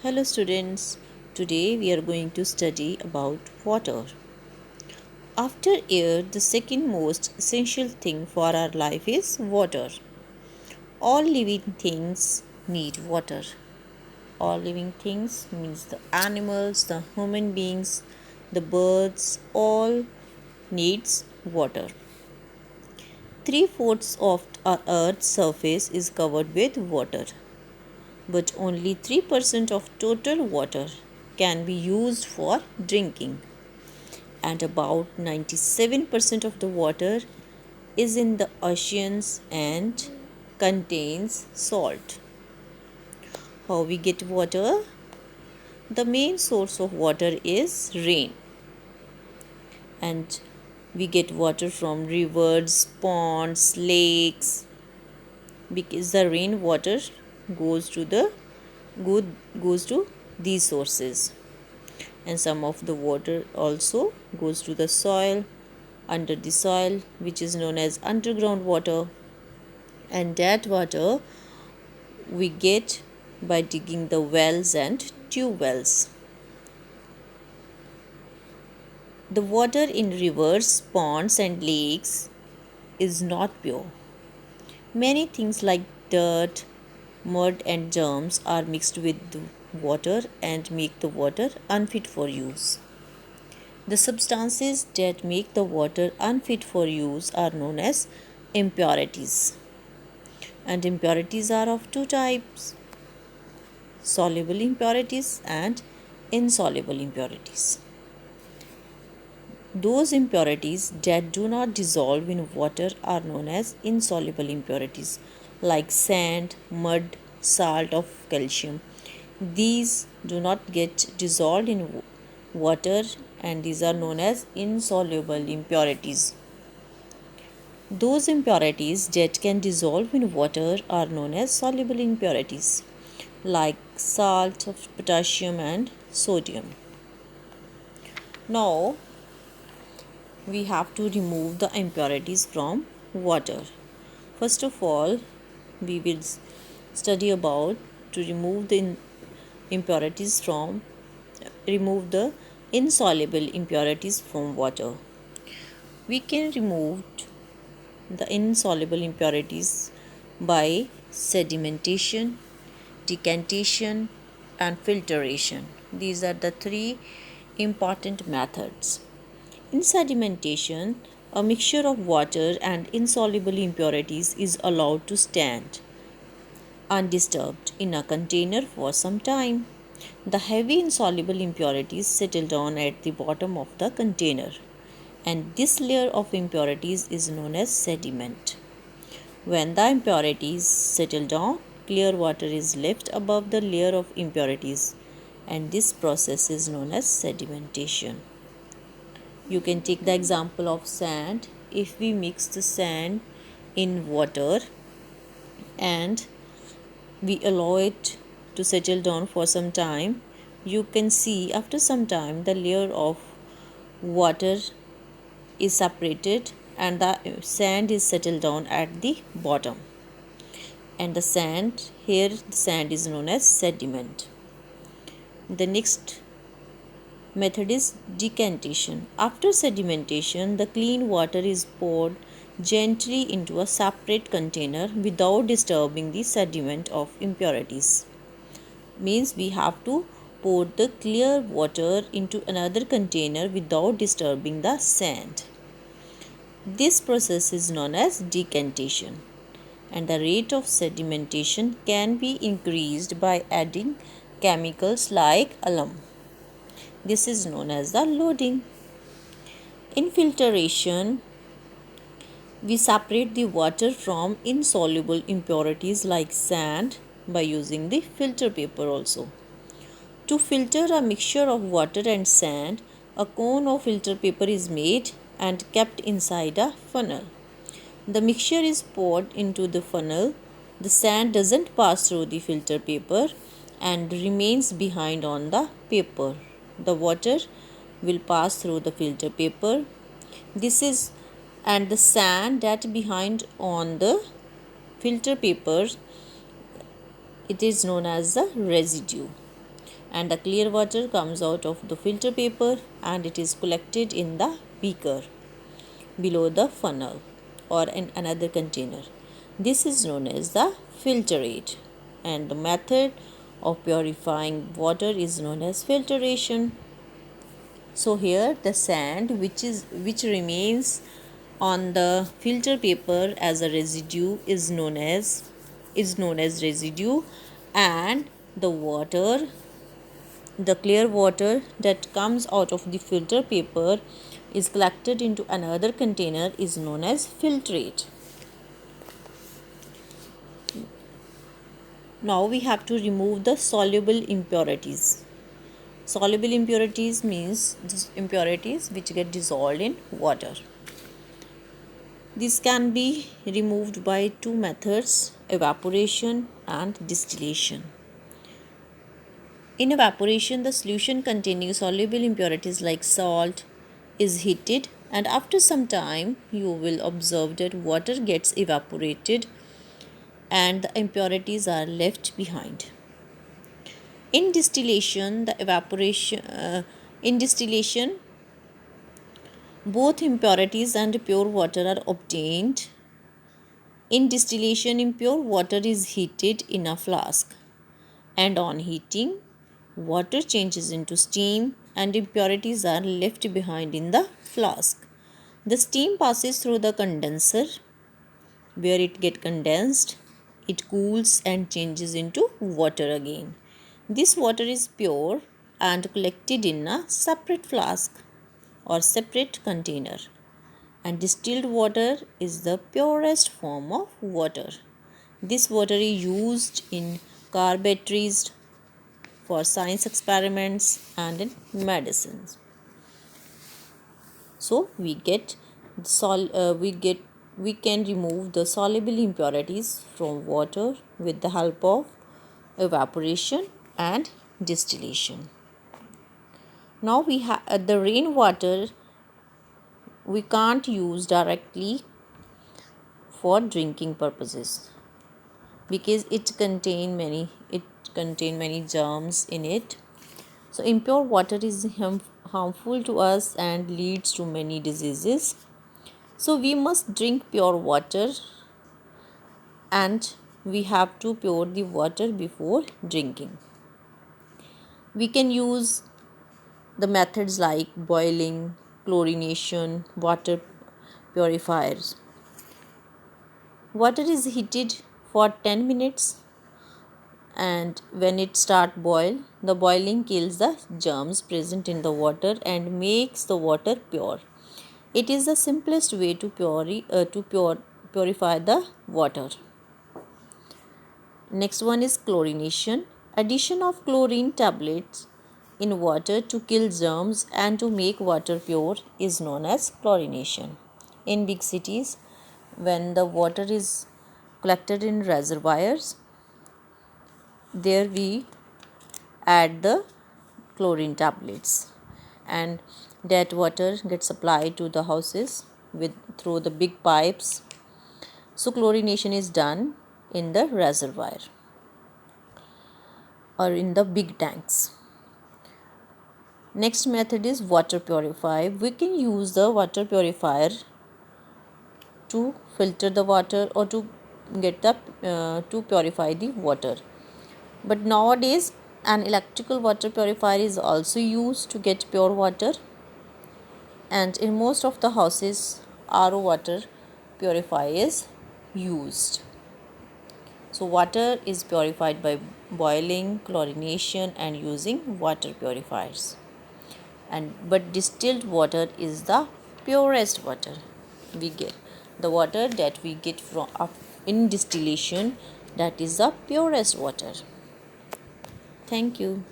Hello students, today we are going to study about water. After air, the second most essential thing for our life is water. All living things need water. All living things means the animals, the human beings, the birds, all needs water. 3/4 of our earth's surface is covered with water, but only 3% of total water can be used for drinking, and about 97% of the water is in the oceans and contains salt. How we get water? The main source of water is rain, and we get water from rivers, ponds, lakes, because the rainwater goes to the goes to these sources, and some of the water also goes to the soil, under the soil, which is known as underground water, and that water we get by digging the wells and tube wells. The water in rivers, ponds and lakes is not pure. Many things like dirt, mud and germs are mixed with the water and make the water unfit for use. The substances that make the water unfit for use are known as impurities. And impurities are of two types: soluble impurities and insoluble impurities. Those impurities that do not dissolve in water are known as insoluble impurities, like sand, mud, salt of calcium. These do not get dissolved in water, and these are known as insoluble impurities. Those impurities that can dissolve in water are known as soluble impurities, like salt of potassium and sodium. Now, we have to remove the impurities from water. First of all, we will study about to remove the impurities from remove the insoluble impurities from water. We can remove the insoluble impurities by sedimentation, decantation and filtration. These are the three important methods. In sedimentation, a mixture of water and insoluble impurities is allowed to stand undisturbed in a container for some time. The heavy insoluble impurities settle down at the bottom of the container, and this layer of impurities is known as sediment. When the impurities settle down, clear water is left above the layer of impurities, and this process is known as sedimentation. You can take the example of sand. If we mix the sand in water and we allow it to settle down for some time, you can see after some time the layer of water is separated and the sand is settled down at the bottom, and the sand is known as sediment. The next method is decantation. After sedimentation, the clean water is poured gently into a separate container without disturbing the sediment of impurities. Means we have to pour the clear water into another container without disturbing the sand. This process is known as decantation, and the rate of sedimentation can be increased by adding chemicals like alum. This is known as the loading. In filtration, we separate the water from insoluble impurities like sand by using the filter paper also. To filter a mixture of water and sand, a cone of filter paper is made and kept inside a funnel. The mixture is poured into the funnel. The sand doesn't pass through the filter paper and remains behind on the paper. The water will pass through the filter paper. And the sand that behind on the filter paper, it is known as the residue. and the clear water comes out of the filter paper and it is collected in the beaker below the funnel or in another container. This is known as the filter rate, and the method of purifying water is known as filtration. So here the sand which remains on the filter paper as a residue is known as residue, and the clear water that comes out of the filter paper is collected into another container is known as filtrate. Now we have to remove the soluble impurities. Soluble impurities means impurities which get dissolved in water. This can be removed by two methods: evaporation and distillation. In evaporation, the solution containing soluble impurities like salt is heated, and after some time you will observe that water gets evaporated and the impurities are left behind. In distillation, both impurities and pure water are obtained. In distillation, impure water is heated in a flask, and on heating, water changes into steam and impurities are left behind in the flask. The steam passes through the condenser where it gets condensed. It cools and changes into water again. This water is pure and collected in a separate flask or separate container. And distilled water is the purest form of water. This water is used in car batteries, for science experiments, and in medicines. So we can remove the soluble impurities from water with the help of evaporation and distillation. Now we have the rainwater. We can't use directly for drinking purposes because it contain many germs in it. So impure water is harmful to us and leads to many diseases. So we must drink pure water, and we have to pure the water before drinking. We can use the methods like boiling, chlorination, water purifiers. Water is heated for 10 minutes, and when it starts boil, the boiling kills the germs present in the water and makes the water pure. It is the simplest way to purify the water. Next one is chlorination. Addition of chlorine tablets in water to kill germs and to make water pure is known as chlorination. In big cities, when the water is collected in reservoirs, there we add the chlorine tablets, and that water gets supplied to the houses through the big pipes. So chlorination is done in the reservoir or in the big tanks. Next method is water purifier. We can use the water purifier to filter the water or to purify the water. But nowadays an electrical water purifier is also used to get pure water, and in most of the houses RO water purifier is used. So water is purified by boiling, chlorination, and using water purifiers. But distilled water is the purest water we get. The water that we get from in distillation, that is the purest water. Thank you.